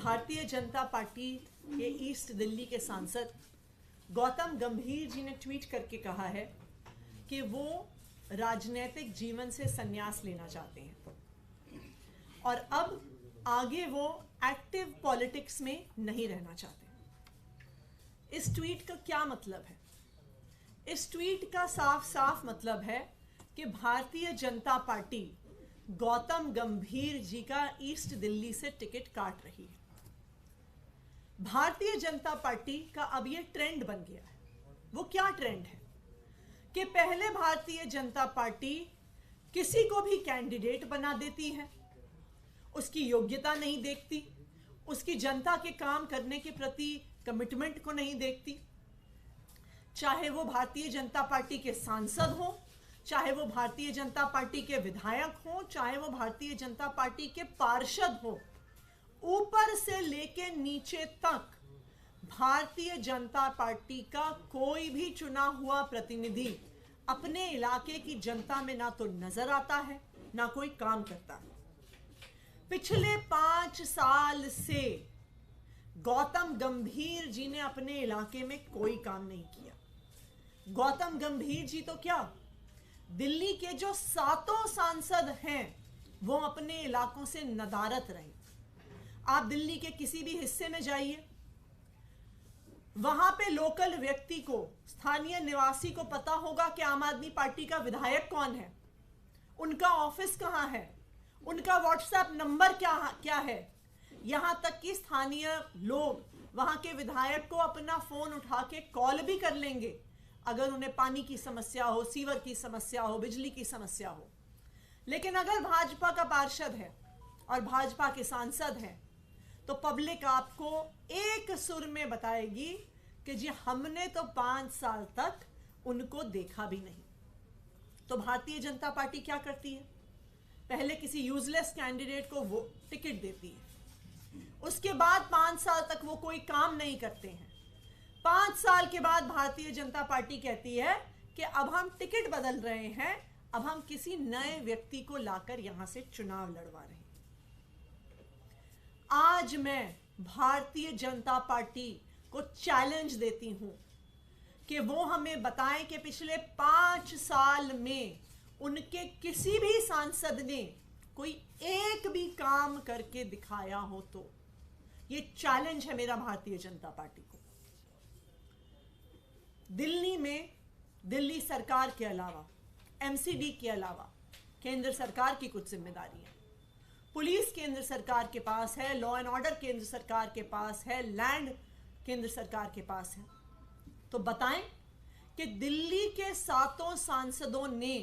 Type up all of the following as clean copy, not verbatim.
Bharatiya Janata party के east Delhi के सांसद गौतम गंभीर जी ने ट्वीट करके कहा है कि वो राजनीतिक जीवन से संन्यास लेना चाहते हैं और अब आगे वो एक्टिव पॉलिटिक्स में नहीं रहना चाहते। इस ट्वीट का क्या मतलब है? इस ट्वीट का साफ साफ मतलब है कि भारतीय जनता पार्टी गौतम गंभीर जी का ईस्ट दिल्ली से टिकट काट रही है। भारतीय जनता पार्टी का अब ये ट्रेंड बन गया है। वो क्या ट्रेंड है कि पहले भारतीय जनता पार्टी किसी को भी कैंडिडेट बना देती है, उसकी योग्यता नहीं देखती, उसकी जनता के काम करने के प्रति कमिटमेंट को नहीं देखती, चाहे वो भारतीय जनता पार्टी के सांसद हो, चाहे वो भारतीय जनता पार्टी के विधायक हो, चाहे वो भारतीय जनता पार्टी के पार्षद हो, ऊपर से लेके नीचे तक भारतीय जनता पार्टी का कोई भी चुना हुआ प्रतिनिधि अपने इलाके की जनता में ना तो नजर आता है ना कोई काम करता है। पिछले 5 साल से गौतम गंभीर जी ने अपने इलाके में कोई काम नहीं किया। गौतम गंभीर जी तो क्या, दिल्ली के जो 7 सांसद हैं वो अपने इलाकों से नदारत रहे। आप दिल्ली के किसी भी हिस्से में जाइए, वहां पे लोकल व्यक्ति को, स्थानीय निवासी को पता होगा कि आम आदमी पार्टी का विधायक कौन है, उनका ऑफिस कहां है, उनका व्हाट्सएप नंबर क्या है। यहां तक कि स्थानीय लोग वहां के विधायक को अपना फोन उठा के कॉल भी कर लेंगे अगर उन्हें पानी की समस्या हो, सीवर की समस्या हो, बिजली की समस्या हो। लेकिन अगर भाजपा का पार्षद है और भाजपा के सांसद हैं तो पब्लिक आपको एक सुर में बताएगी कि जी हमने तो 5 साल तक उनको देखा भी नहीं। तो भारतीय जनता पार्टी क्या करती है? पहले किसी यूजलेस कैंडिडेट को वो टिकट देती है, उसके बाद 5 साल तक वो कोई काम नहीं करते हैं। 5 साल के बाद भारतीय जनता पार्टी कहती है कि अब हम टिकट बदल रहे हैं, अब हम किसी नए व्यक्ति को लाकर यहां से चुनाव लड़वा रहे हैं। आज मैं भारतीय जनता पार्टी को चैलेंज देती हूं कि वो हमें बताएं कि पिछले 5 साल में उनके किसी भी सांसद ने कोई एक भी काम करके दिखाया हो। तो ये चैलेंज है मेरा भारतीय जनता पार्टी को। दिल्ली में दिल्ली सरकार के अलावा, एमसीडी के अलावा केंद्र सरकार की कुछ जिम्मेदारी है। पुलिस केंद्र सरकार के पास है, लॉ एंड ऑर्डर केंद्र सरकार के पास है, लैंड केंद्र सरकार के पास है। तो बताएं कि दिल्ली के 7 सांसदों ने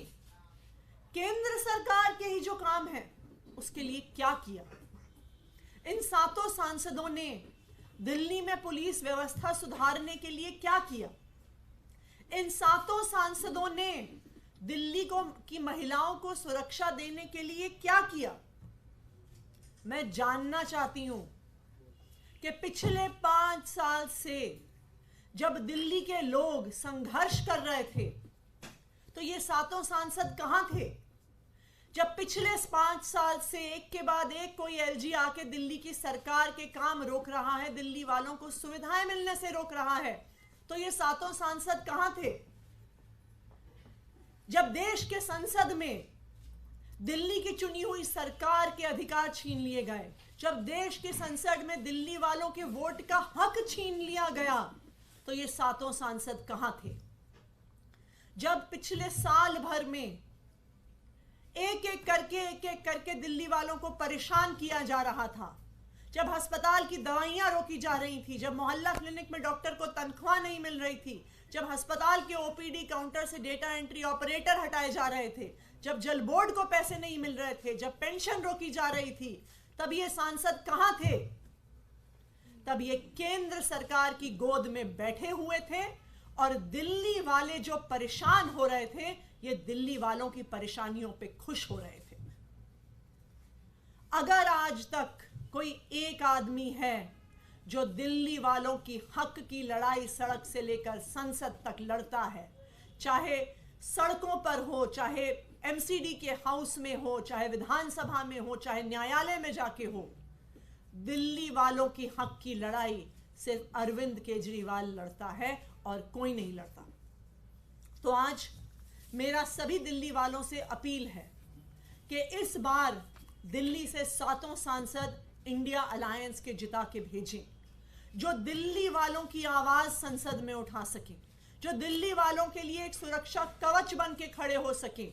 केंद्र सरकार के ही जो काम है उसके लिए क्या किया। इन 7 सांसदों ने दिल्ली में पुलिस व्यवस्था सुधारने के लिए क्या किया। इन 7 सांसदों ने दिल्ली की महिलाओं को सुरक्षा देने के लिए क्या किया। मैं जानना चाहती हूं कि पिछले 5 साल से जब दिल्ली के लोग संघर्ष कर रहे थे तो ये 7 सांसद कहां थे? जब पिछले 5 साल से एक के बाद एक कोई एलजी आके दिल्ली की सरकार के काम रोक रहा है, दिल्ली वालों को सुविधाएं मिलने से रोक रहा है, तो ये 7 सांसद कहां थे? जब देश के संसद में दिल्ली की चुनी हुई सरकार के अधिकार छीन लिए गए, जब देश के संसद में दिल्ली वालों के वोट का हक छीन लिया गया, तो ये 7 सांसद कहां थे? जब पिछले साल भर में एक एक करके दिल्ली वालों को परेशान किया जा रहा था, जब अस्पताल की दवाइयां रोकी जा रही थी, जब मोहल्ला क्लिनिक में डॉक्टर को तनख्वाह नहीं मिल रही थी, जब अस्पताल के ओपीडी काउंटर से डेटा एंट्री ऑपरेटर हटाए जा रहे थे, जब जल बोर्ड को पैसे नहीं मिल रहे थे, जब पेंशन रोकी जा रही थी, तब ये सांसद कहां थे? तब ये केंद्र सरकार की गोद में बैठे हुए थे और दिल्ली वाले जो परेशान हो रहे थे, ये दिल्ली वालों की परेशानियों पे खुश हो रहे थे। अगर आज तक कोई एक आदमी है जो दिल्ली वालों की हक की लड़ाई सड़क से लेकर संसद तक लड़ता है, चाहे सड़कों पर हो, चाहे एमसीडी के हाउस में हो, चाहे विधानसभा में हो, चाहे न्यायालय में जाके हो, दिल्ली वालों की हक की लड़ाई सिर्फ अरविंद केजरीवाल लड़ता है और कोई नहीं लड़ता। तो आज मेरा सभी दिल्ली वालों से अपील है कि इस बार दिल्ली से 7 सांसद इंडिया अलायंस के जिता के भेजें, जो दिल्ली वालों की आवाज संसद में उठा सकें, जो दिल्ली वालों के लिए एक सुरक्षा कवच बन के खड़े हो सकें,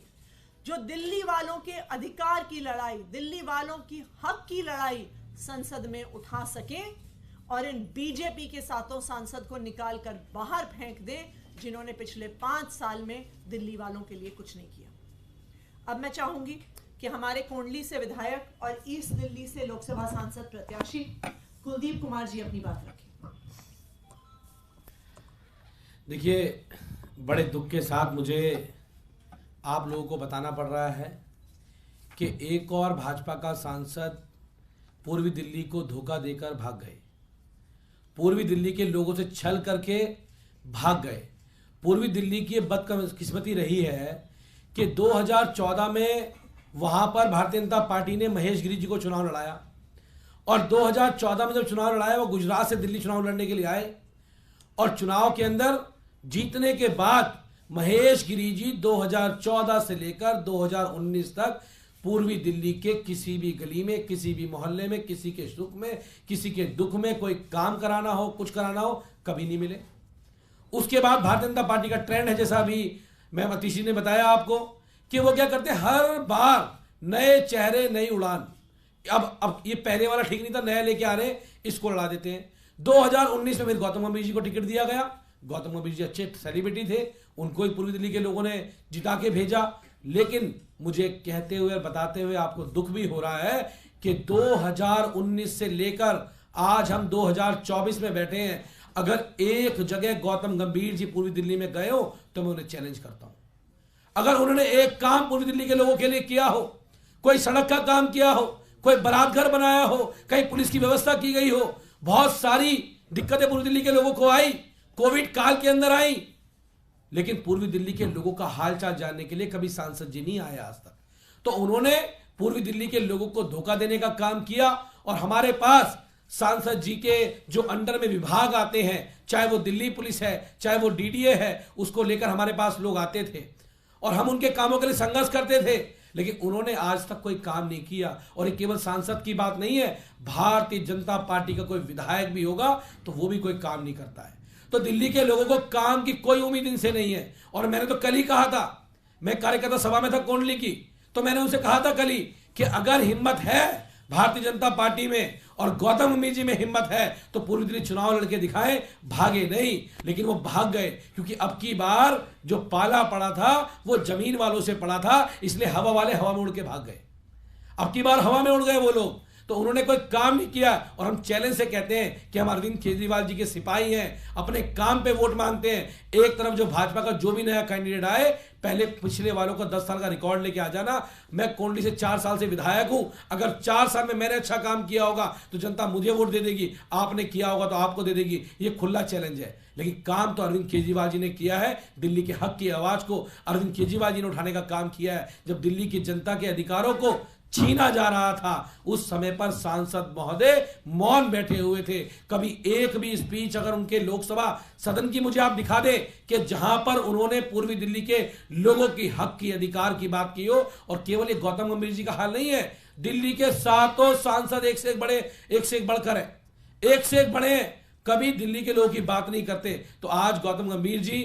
जो दिल्ली वालों के अधिकार की लड़ाई, दिल्ली वालों की हक की लड़ाई संसद में उठा सकें और इन बीजेपी के 7 सांसद को निकाल कर बाहर फेंक दें, जिन्होंने पिछले 5 साल में दिल्ली वालों के लिए कुछ नहीं किया। अब मैं चाहूंगी कि हमारे कोंडली से विधायक और ईस्ट दिल्ली से लोकसभा सांसद प्रत्याशी कुलदीप कुमार जी अपनी बात रखें। देखिए, बड़े दुख के साथ मुझे आप लोगों को बताना पड़ रहा है कि एक और भाजपा का सांसद पूर्वी दिल्ली को धोखा देकर भाग गए, पूर्वी दिल्ली के लोगों से छल करके भाग गए। पूर्वी दिल्ली की बदकिस्मती रही है कि 2014 में वहां पर भारतीय जनता पार्टी ने महेश गिरी जी को चुनाव लड़ाया और 2014 में जब चुनाव लड़ाया वो गुजरात से दिल्ली चुनाव लड़ने के लिए आए और चुनाव के अंदर जीतने के बाद महेश गिरी जी 2014 से लेकर 2019 तक पूर्वी दिल्ली के किसी भी गली में, किसी भी मोहल्ले में, किसी के सुख में, किसी के दुख में कोई काम कराना हो, कुछ कराना हो, कभी नहीं मिले। उसके बाद भारतीय जनता पार्टी का ट्रेंड है, जैसा अभी मैं अतिशी ने बताया आपको, कि वो क्या करते हैं, हर बार नए चेहरे नई उड़ान। अब ये पहले वाला ठीक नहीं था, नया लेके आ रहे हैं, इसको लड़ा देते हैं। 2019 में फिर गौतम गंभीर जी को टिकट दिया गया। गौतम गंभीर जी अच्छे सेलिब्रिटी थे, उनको ही पूर्वी दिल्ली के लोगों ने जिता के भेजा। लेकिन मुझे कहते हुए और बताते हुए आपको दुख भी हो रहा है कि 2019 से लेकर आज हम 2024 में बैठे हैं। अगर एक जगह गौतम गंभीर जी पूर्वी दिल्ली में गए हो तो मैं उन्हें चैलेंज करता हूं। अगर उन्होंने एक काम पूर्वी दिल्ली के लोगों के लिए किया हो, कोई सड़क का काम किया हो, कोई बारात घर बनाया हो, कहीं पुलिस की व्यवस्था की गई हो, बहुत सारी दिक्कतें पूर्वी दिल्ली के लोगों को आई, कोविड काल के अंदर आई, लेकिन पूर्वी दिल्ली के लोगों का हालचाल जानने के लिए कभी सांसद जी नहीं आए आज तक। तो उन्होंने पूर्वी दिल्ली के लोगों को धोखा देने का काम किया और हमारे पास सांसद जी के जो अंडर में विभाग आते हैं, चाहे वो दिल्ली पुलिस है, चाहे वो डीडीए है, उसको लेकर हमारे पास लोग आते थे और हम उनके कामों के लिए संघर्ष करते थे, लेकिन उन्होंने आज तक कोई काम नहीं किया। और ये केवल सांसद की बात नहीं है, भारतीय जनता पार्टी का कोई विधायक भी होगा तो वो भी कोई काम नहीं करता है। तो दिल्ली के लोगों को काम की कोई उम्मीद इनसे नहीं है। और मैंने तो कल ही कहा था, मैं कार्यकर्ता सभा में था कोंडली की, तो मैंने उनसे कहा था कल ही कि अगर हिम्मत है भारतीय जनता पार्टी में और गौतम गंभीर जी में हिम्मत है तो पूर्वी दिल्ली चुनाव लड़के दिखाएं, भागे नहीं। लेकिन वो भाग गए क्योंकि अब की बार जो पाला पड़ा था वो जमीन वालों से पड़ा था, इसलिए हवा वाले हवा में उड़ के भाग गए। अब की बार हवा में उड़ गए वो लोग, तो उन्होंने कोई काम नहीं किया। और हम चैलेंज से कहते हैं कि हम अरविंद केजरीवाल जी के सिपाही हैं, अपने काम पे वोट मांगते हैं। एक तरफ जो भाजपा का जो भी नया कैंडिडेट आए, पहले पिछले वालों का 10 साल का रिकॉर्ड लेके आ जाना। मैं कोंडली से 4 साल से विधायक हूं, अगर 4 साल में मैंने अच्छा काम किया होगा तो जनता मुझे वोट दे देगी, आपने किया होगा तो आपको दे देगी। ये खुला चैलेंज है। लेकिन काम तो अरविंद केजरीवाल जी ने किया है। दिल्ली के हक की आवाज को अरविंद केजरीवाल जी ने उठाने का काम किया है। जब दिल्ली की जनता के अधिकारों को छीना जा रहा था, उस समय पर सांसद महोदय मौन बैठे हुए थे। कभी एक भी स्पीच अगर उनके लोकसभा सदन की मुझे आप दिखा दे कि जहां पर उन्होंने पूर्वी दिल्ली के लोगों की हक की अधिकार की बात की हो। और केवल ये गौतम गंभीर जी का हाल नहीं है, दिल्ली के 7 सांसद एक से एक बड़े, एक से एक बढ़कर है, एक से एक बड़े हैं, कभी दिल्ली के लोगों की बात नहीं करते। तो आज गौतम गंभीर जी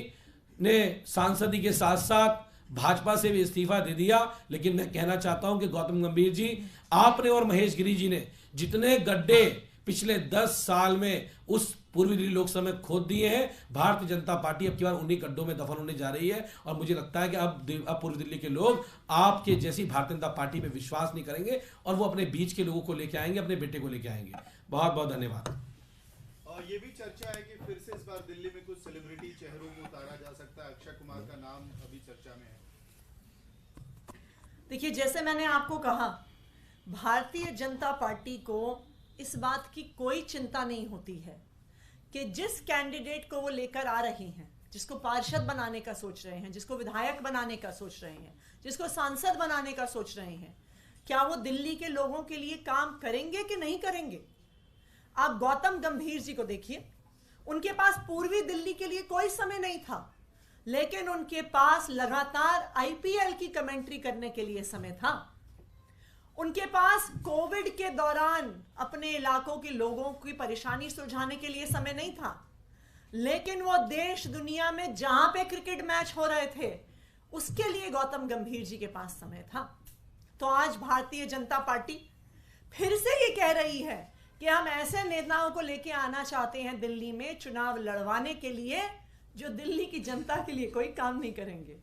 ने सांसदी के साथ साथ भाजपा से भी इस्तीफा दे दिया। लेकिन मैं कहना चाहता हूं कि गौतम गंभीर जी, आपने और महेश गिरी जी ने जितने गड्ढे पिछले 10 साल में उस पूर्वी दिल्ली लोकसभा में खोद दिए हैं, भारतीय जनता पार्टी अब की बार उन्हीं गड्ढों में दफन होने जा रही है। और मुझे लगता है कि अब पूर्वी दिल्ली के लोग आपके जैसी भारतीय जनता पार्टी पे विश्वास नहीं करेंगे और वो अपने बीच के लोगों को लेके आएंगे, अपने बेटे को लेके आएंगे। बहुत बहुत धन्यवाद। ये भी चर्चा है कि फिर से इस बार दिल्ली में कुछ सेलिब्रिटी चेहरों को उतारा जा सकता है। अक्षय कुमार का नाम अभी चर्चा में है। देखिए, जैसे मैंने आपको कहा, भारतीय जनता पार्टी को इस बात की कोई चिंता नहीं होती है कि जिस कैंडिडेट को वो लेकर आ रहे हैं, जिसको पार्षद बनाने का सोच रहे हैं, जिसको विधायक बनाने का सोच रहे हैं, जिसको सांसद बनाने का सोच रहे हैं, क्या वो दिल्ली के लोगों के लिए काम करेंगे कि नहीं करेंगे। आप गौतम गंभीर जी को देखिए, उनके पास पूर्वी दिल्ली के लिए कोई समय नहीं था, लेकिन उनके पास लगातार आईपीएल की कमेंट्री करने के लिए समय था। उनके पास कोविड के दौरान अपने इलाकों के लोगों की परेशानी सुलझाने के लिए समय नहीं था, लेकिन वो देश दुनिया में जहां पे क्रिकेट मैच हो रहे थे उसके लिए गौतम गंभीर जी के पास समय था। तो आज भारतीय जनता पार्टी फिर से ये कह रही है कि हम ऐसे नेताओं को लेके आना चाहते हैं दिल्ली में चुनाव लड़वाने के लिए जो दिल्ली की जनता के लिए कोई काम नहीं करेंगे,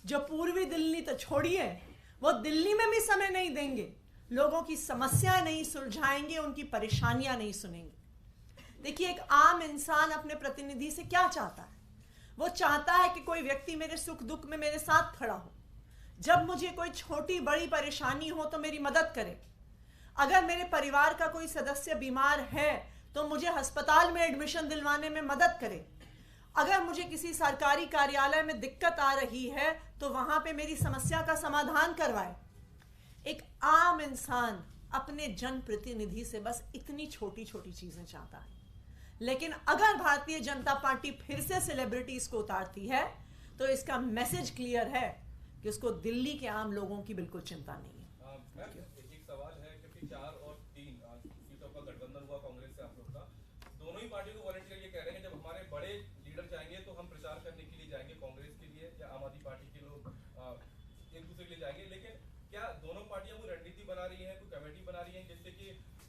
जो पूर्वी दिल्ली तो छोड़िए, वो दिल्ली में भी समय नहीं देंगे, लोगों की समस्या नहीं सुलझाएंगे, उनकी परेशानियां नहीं सुनेंगे। देखिए, एक आम इंसान अपने प्रतिनिधि से क्या चाहता है? वो चाहता है कि कोई व्यक्ति मेरे सुख दुख में मेरे साथ खड़ा हो, जब मुझे कोई छोटी बड़ी परेशानी हो तो मेरी मदद करे, अगर मेरे परिवार का कोई सदस्य बीमार है तो मुझे अस्पताल में एडमिशन दिलवाने में मदद करे, अगर मुझे किसी सरकारी कार्यालय में दिक्कत आ रही है तो वहां पे मेरी समस्या का समाधान करवाए। एक आम इंसान अपने जनप्रतिनिधि से बस इतनी छोटी छोटी चीजें चाहता है। लेकिन अगर भारतीय जनता पार्टी फिर से सेलिब्रिटीज को उतारती है तो इसका मैसेज क्लियर है कि उसको दिल्ली के आम लोगों की बिल्कुल चिंता नहीं है। एक सवाल है, क्योंकि 4 और 3 सीटों का गठबंधन हुआ कांग्रेस से आप लोग का, दोनों ही पार्टी को वॉलंटियर ये कह रहे हैं जब हमारे बड़े लीडर जाएंगे तो हम प्रचार करने के लिए जाएंगे, कांग्रेस के लिए या आम आदमी पार्टी के लोग एक दूसरे के लिए जाएंगे। लेकिन क्या दोनों पार्टियां कोई रणनीति बना रही हैं, कोई कमेटी बना रही हैं जिससे कि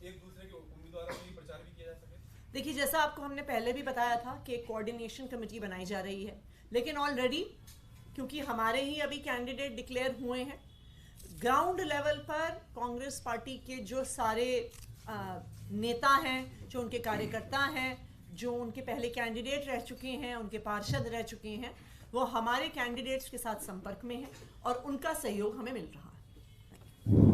एक दूसरे के उम्मीदवारों के लिए प्रचार भी किया जा सके? देखिए, जैसा आपको हमने पहले भी बताया था कि एक कोऑर्डिनेशन कमेटी बनाई जा रही है, लेकिन ऑलरेडी क्योंकि हमारे ही अभी कैंडिडेट डिक्लेयर हुए हैं, ग्राउंड लेवल पर कांग्रेस पार्टी के जो सारे नेता हैं, जो उनके कार्यकर्ता हैं, जो उनके पहले कैंडिडेट रह चुके हैं, उनके पार्षद रह चुके हैं, वो हमारे कैंडिडेट्स के साथ संपर्क में हैं और उनका सहयोग हमें मिल रहा है।